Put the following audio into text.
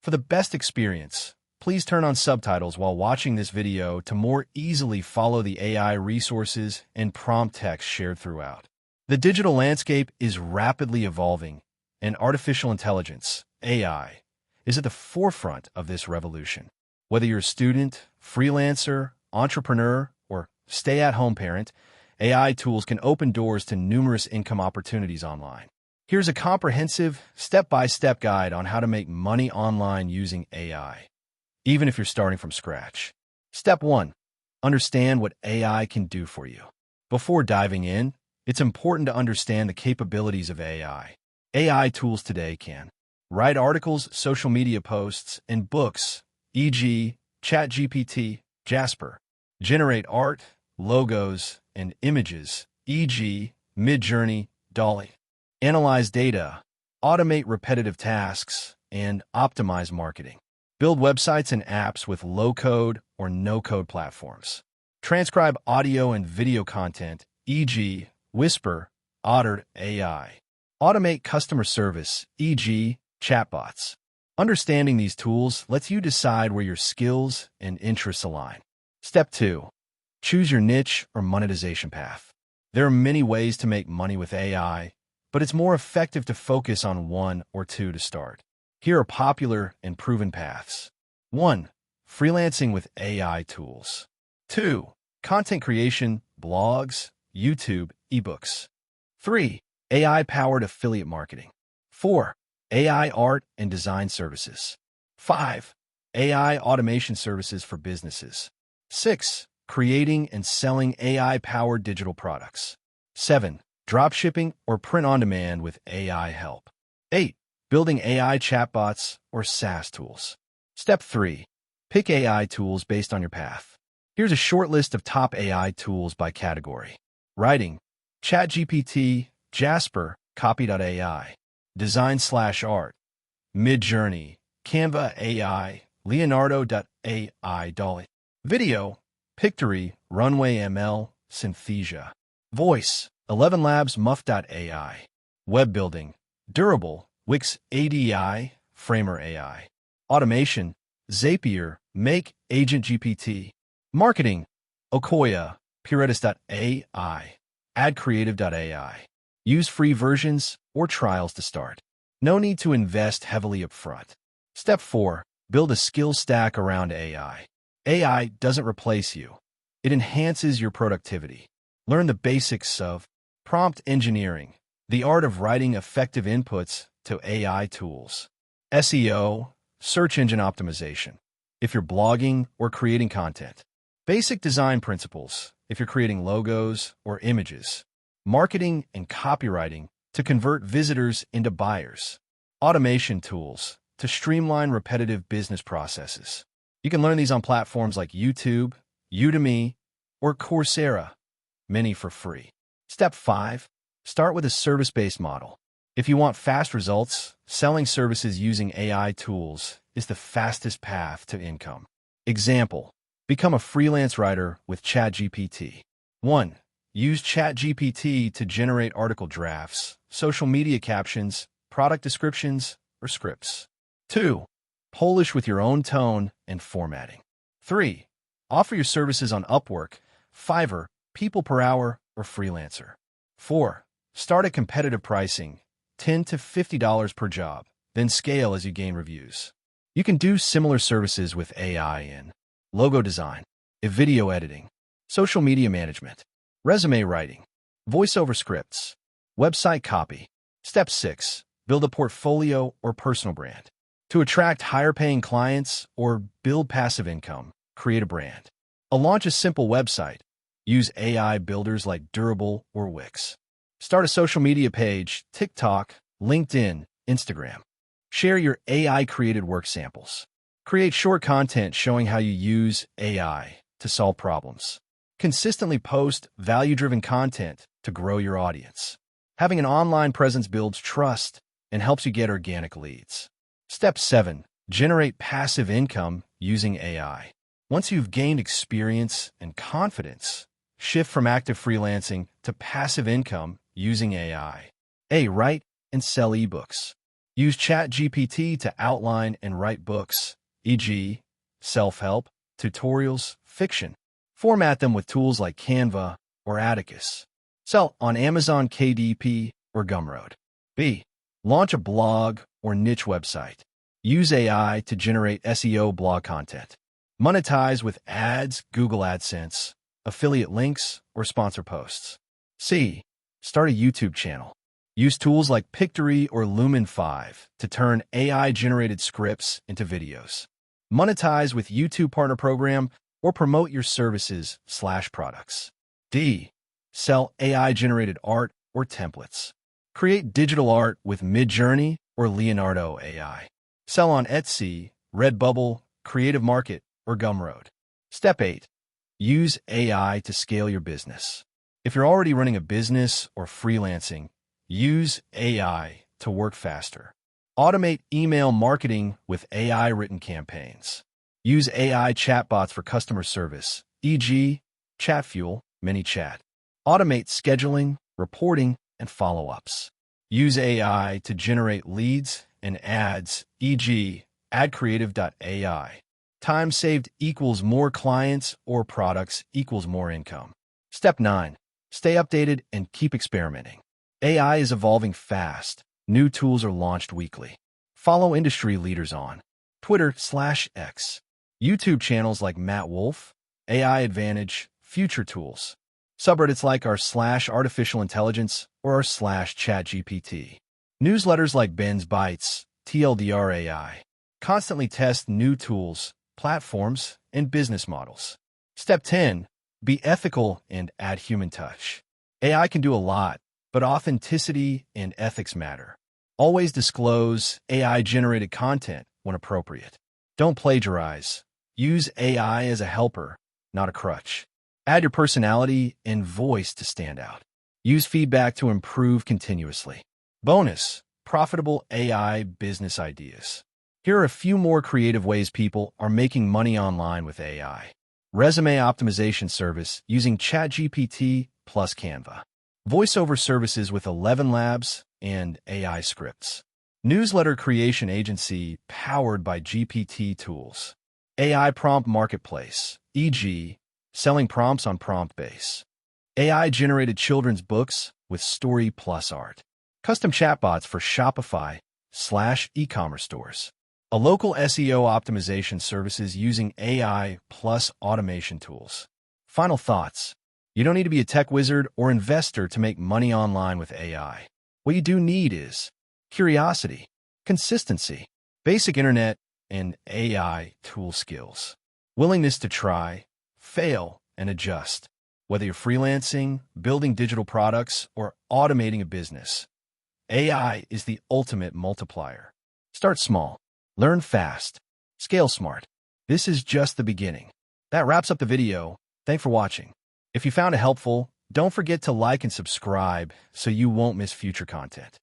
For the best experience, please turn on subtitles while watching this video to more easily follow the AI resources and prompt text shared throughout. The digital landscape is rapidly evolving, and artificial intelligence, AI, is at the forefront of this revolution. Whether you're a student, freelancer, entrepreneur, or stay-at-home parent, AI tools can open doors to numerous income opportunities online. Here's a comprehensive, step-by-step guide on how to make money online using AI, even if you're starting from scratch. Step 1. Understand what AI can do for you. Before diving in, it's important to understand the capabilities of AI. AI tools today can write articles, social media posts, and books, e.g., ChatGPT, Jasper, generate art, logos, and images, e.g., Midjourney, DALL-E, analyze data, automate repetitive tasks, and optimize marketing. Build websites and apps with low-code or no-code platforms. Transcribe audio and video content, e.g., Whisper, Otter AI. Automate customer service, e.g., chatbots. Understanding these tools lets you decide where your skills and interests align. Step 2. Choose your niche or monetization path. There are many ways to make money with AI, but it's more effective to focus on one or two to start. Here are popular and proven paths. 1. Freelancing with AI tools. 2. Content creation, blogs, YouTube, ebooks. 3. AI-powered affiliate marketing. 4. AI art and design services. 5. AI automation services for businesses. 6. Creating and selling AI-powered digital products. 7. Dropshipping or print-on-demand with AI help. 8. Building AI chatbots or SaaS tools. Step 3. Pick AI tools based on your path. Here's a short list of top AI tools by category. Writing, ChatGPT, Jasper, Copy.ai. Design/art, Midjourney, Canva AI, Leonardo.ai, DALL-E. Video, Pictory, Runway ML, Synthesia. Voice, 11 Labs, Muff.ai. Web building, Durable, Wix ADI, Framer AI. Automation, Zapier, Make, Agent GPT. Marketing, Okoya, Puretis.ai. AdCreative.ai. Use free versions or trials to start. No need to invest heavily upfront. Step 4. Build a skill stack around AI. AI doesn't replace you. It enhances your productivity. Learn the basics of prompt engineering, the art of writing effective inputs to AI tools. SEO, search engine optimization, if you're blogging or creating content. Basic design principles, if you're creating logos or images. Marketing and copywriting to convert visitors into buyers. Automation tools to streamline repetitive business processes. You can learn these on platforms like YouTube, Udemy, or Coursera, many for free. Step 5. Start with a service-based model. If you want fast results, selling services using AI tools is the fastest path to income. Example, become a freelance writer with ChatGPT. 1. Use ChatGPT to generate article drafts, social media captions, product descriptions, or scripts. 2. Polish with your own tone and formatting. 3. Offer your services on Upwork, Fiverr, People Per Hour, or Freelancer. 4. Start at competitive pricing, $10 to $50 per job, then scale as you gain reviews. You can do similar services with AI in logo design, video editing, social media management, resume writing, voiceover scripts, website copy. Step 6. Build a portfolio or personal brand. To attract higher-paying clients or build passive income, create a brand. Launch a simple website. Use AI builders like Durable or Wix. Start a social media page, TikTok, LinkedIn, Instagram. Share your AI-created work samples. Create short content showing how you use AI to solve problems. Consistently post value-driven content to grow your audience. Having an online presence builds trust and helps you get organic leads. Step 7. Generate passive income using AI. Once you've gained experience and confidence, shift from active freelancing to passive income using AI. Write and sell ebooks. Use ChatGPT to outline and write books, e.g., self-help, tutorials, fiction. Format them with tools like Canva or Atticus. Sell on Amazon KDP or Gumroad. B. Launch a blog or niche website. Use AI to generate SEO blog content. Monetize with ads, Google AdSense, affiliate links, or sponsor posts. C. Start a YouTube channel. Use tools like Pictory or Lumen 5 to turn AI-generated scripts into videos. Monetize with YouTube Partner Program or promote your services/products. D. Sell AI-generated art or templates. Create digital art with Midjourney or Leonardo AI. Sell on Etsy, Redbubble, Creative Market, or Gumroad. Step 8. Use AI to scale your business. If you're already running a business or freelancing, use AI to work faster. Automate email marketing with AI-written campaigns. Use AI chatbots for customer service, e.g., ChatFuel, ManyChat. Automate scheduling, reporting, and follow-ups. Use AI to generate leads and ads, e.g., adcreative.ai. Time saved equals more clients or products equals more income. Step 9. Stay updated and keep experimenting. AI is evolving fast. New tools are launched weekly. Follow industry leaders on Twitter/X, YouTube channels like Matt Wolf, AI Advantage, Future Tools, subreddits like r/artificial intelligence or r/ChatGPT, newsletters like Ben's Bytes, TLDR AI. Constantly test new tools, platforms, and business models. Step 10. Be ethical and add human touch. AI can do a lot, but authenticity and ethics matter. Always disclose AI-generated content when appropriate. Don't plagiarize. Use AI as a helper, not a crutch. Add your personality and voice to stand out. Use feedback to improve continuously. Bonus: profitable AI business ideas. Here are a few more creative ways people are making money online with AI. Resume optimization service using ChatGPT plus Canva. Voiceover services with 11 Labs and AI scripts. Newsletter creation agency powered by GPT tools. AI prompt marketplace, e.g., selling prompts on prompt base. AI-generated children's books with story plus art. Custom chatbots for Shopify/e-commerce stores. A local SEO optimization services using AI plus automation tools. Final thoughts. You don't need to be a tech wizard or investor to make money online with AI. What you do need is curiosity, consistency, basic internet, and AI tool skills. Willingness to try, fail, and adjust. Whether you're freelancing, building digital products, or automating a business, AI is the ultimate multiplier. Start small, learn fast, scale smart. This is just the beginning. That wraps up the video. Thanks for watching. If you found it helpful, don't forget to like and subscribe so you won't miss future content.